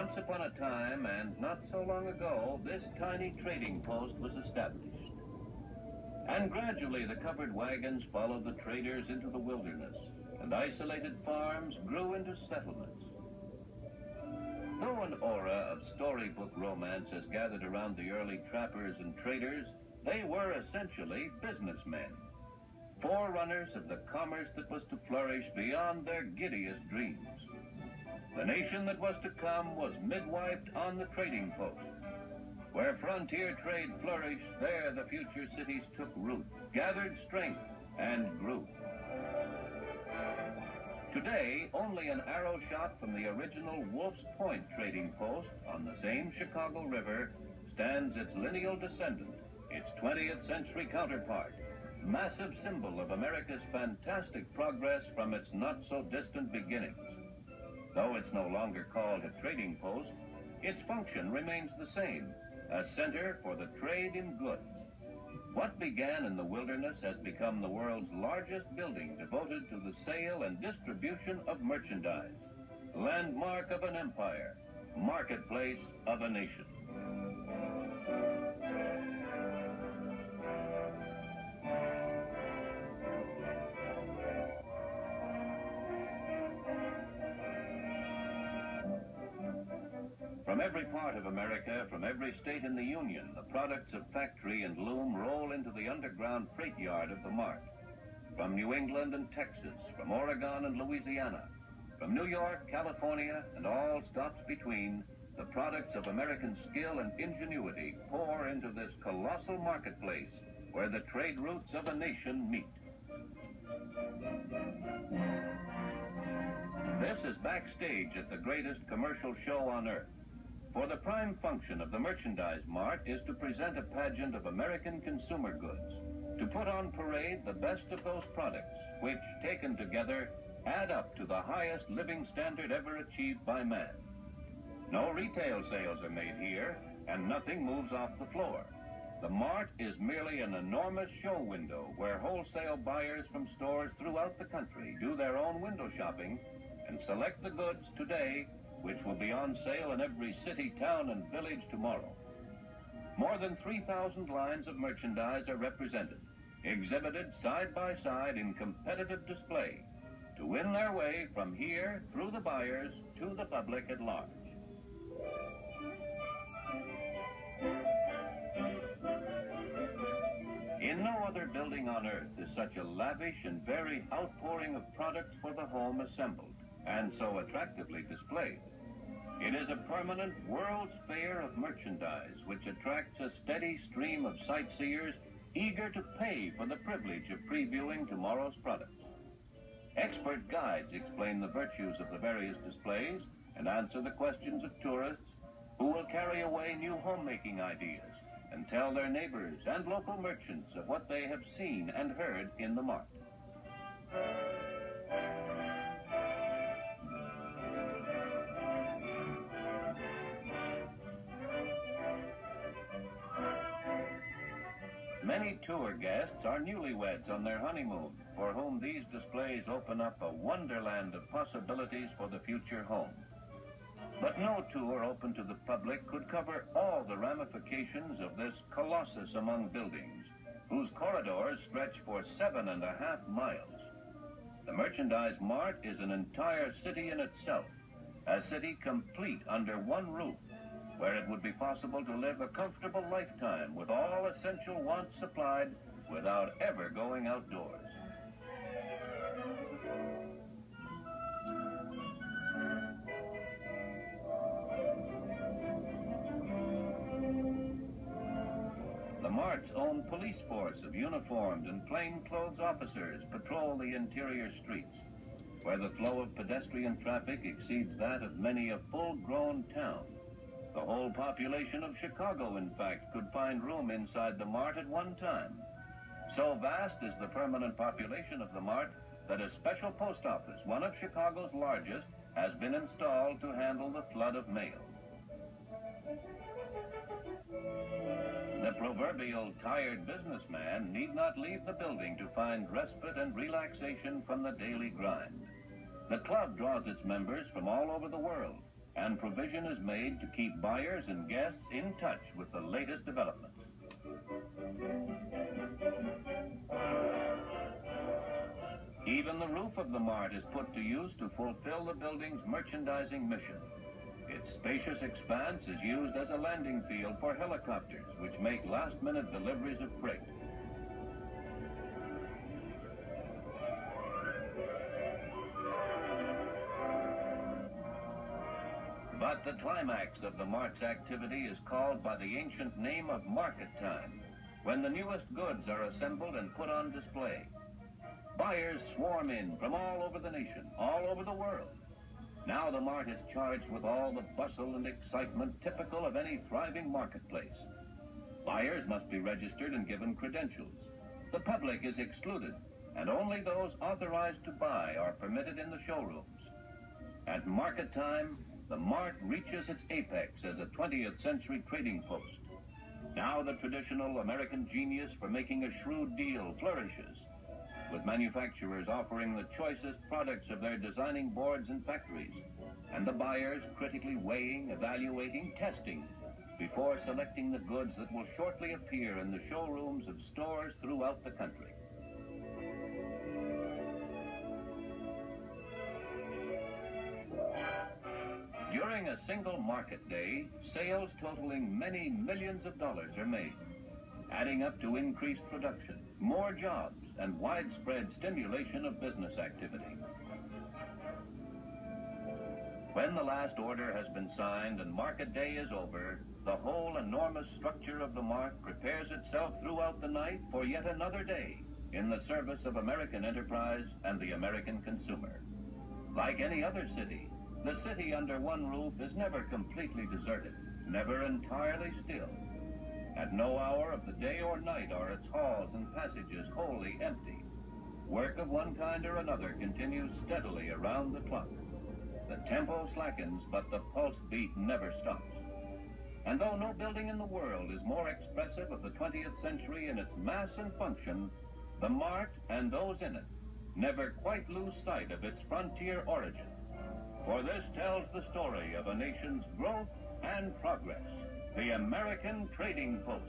Once upon a time, and not so long ago, this tiny trading post was established. And gradually the covered wagons followed the traders into the wilderness, and isolated farms grew into settlements. Though an aura of storybook romance has gathered around the early trappers and traders, they were essentially businessmen, forerunners of the commerce that was to flourish beyond their giddiest dreams. The nation that was to come was midwifed on the trading post. Where frontier trade flourished, there the future cities took root, gathered strength, and grew. Today, only an arrow shot from the original Wolf's Point trading post on the same Chicago River stands its lineal descendant, its 20th century counterpart, massive symbol of America's fantastic progress from its not-so-distant beginnings. Though it's no longer called a trading post, its function remains the same, a center for the trade in goods. What began in the wilderness has become the world's largest building devoted to the sale and distribution of merchandise, landmark of an empire, marketplace of a nation. From every part of America, from every state in the Union, the products of factory and loom roll into the underground freight yard of the Mart. From New England and Texas, from Oregon and Louisiana, from New York, California, and all stops between, the products of American skill and ingenuity pour into this colossal marketplace where the trade routes of a nation meet. This is backstage at the greatest commercial show on earth. For the prime function of the Merchandise Mart is to present a pageant of American consumer goods, to put on parade the best of those products, which, taken together, add up to the highest living standard ever achieved by man. No retail sales are made here, and nothing moves off the floor. The Mart is merely an enormous show window where wholesale buyers from stores throughout the country do their own window shopping and select the goods today which will be on sale in every city, town, and village tomorrow. More than 3,000 lines of merchandise are represented, exhibited side by side in competitive display, to win their way from here through the buyers to the public at large. In no other building on earth is such a lavish and varied outpouring of products for the home assembled, and so attractively displayed. It is a permanent World's Fair of merchandise which attracts a steady stream of sightseers eager to pay for the privilege of previewing tomorrow's products. Expert guides explain the virtues of the various displays and answer the questions of tourists who will carry away new homemaking ideas and tell their neighbors and local merchants of what they have seen and heard in the Mart. Many tour guests are newlyweds on their honeymoon, for whom these displays open up a wonderland of possibilities for the future home. But no tour open to the public could cover all the ramifications of this colossus among buildings, whose corridors stretch for 7.5 miles. The Merchandise Mart is an entire city in itself, a city complete under one roof, where it would be possible to live a comfortable lifetime with all essential wants supplied without ever going outdoors. The Mart's own police force of uniformed and plainclothes officers patrol the interior streets, where the flow of pedestrian traffic exceeds that of many a full-grown town. The whole population of Chicago, in fact, could find room inside the Mart at one time. So vast is the permanent population of the Mart that a special post office, one of Chicago's largest, has been installed to handle the flood of mail. The proverbial tired businessman need not leave the building to find respite and relaxation from the daily grind. The club draws its members from all over the world, and provision is made to keep buyers and guests in touch with the latest developments. Even the roof of the Mart is put to use to fulfill the building's merchandising mission. Its spacious expanse is used as a landing field for helicopters, which make last-minute deliveries of freight. But the climax of the Mart's activity is called by the ancient name of market time, when the newest goods are assembled and put on display. Buyers swarm in from all over the nation, all over the world. Now the Mart is charged with all the bustle and excitement typical of any thriving marketplace. Buyers must be registered and given credentials. The public is excluded, and only those authorized to buy are permitted in the showrooms. At market time, the Mart reaches its apex as a 20th century trading post. Now the traditional American genius for making a shrewd deal flourishes, with manufacturers offering the choicest products of their designing boards and factories, and the buyers critically weighing, evaluating, testing, before selecting the goods that will shortly appear in the showrooms of stores throughout the country. During a single market day, sales totaling many millions of dollars are made, adding up to increased production, more jobs, and widespread stimulation of business activity. When the last order has been signed and market day is over, the whole enormous structure of the Mart prepares itself throughout the night for yet another day in the service of American enterprise and the American consumer. Like any other city, the city under one roof is never completely deserted, never entirely still. At no hour of the day or night are its halls and passages wholly empty. Work of one kind or another continues steadily around the clock. The tempo slackens, but the pulse beat never stops. And though no building in the world is more expressive of the 20th century in its mass and function, the Mart and those in it never quite lose sight of its frontier origin. For this tells the story of a nation's growth and progress, the American Trading Post.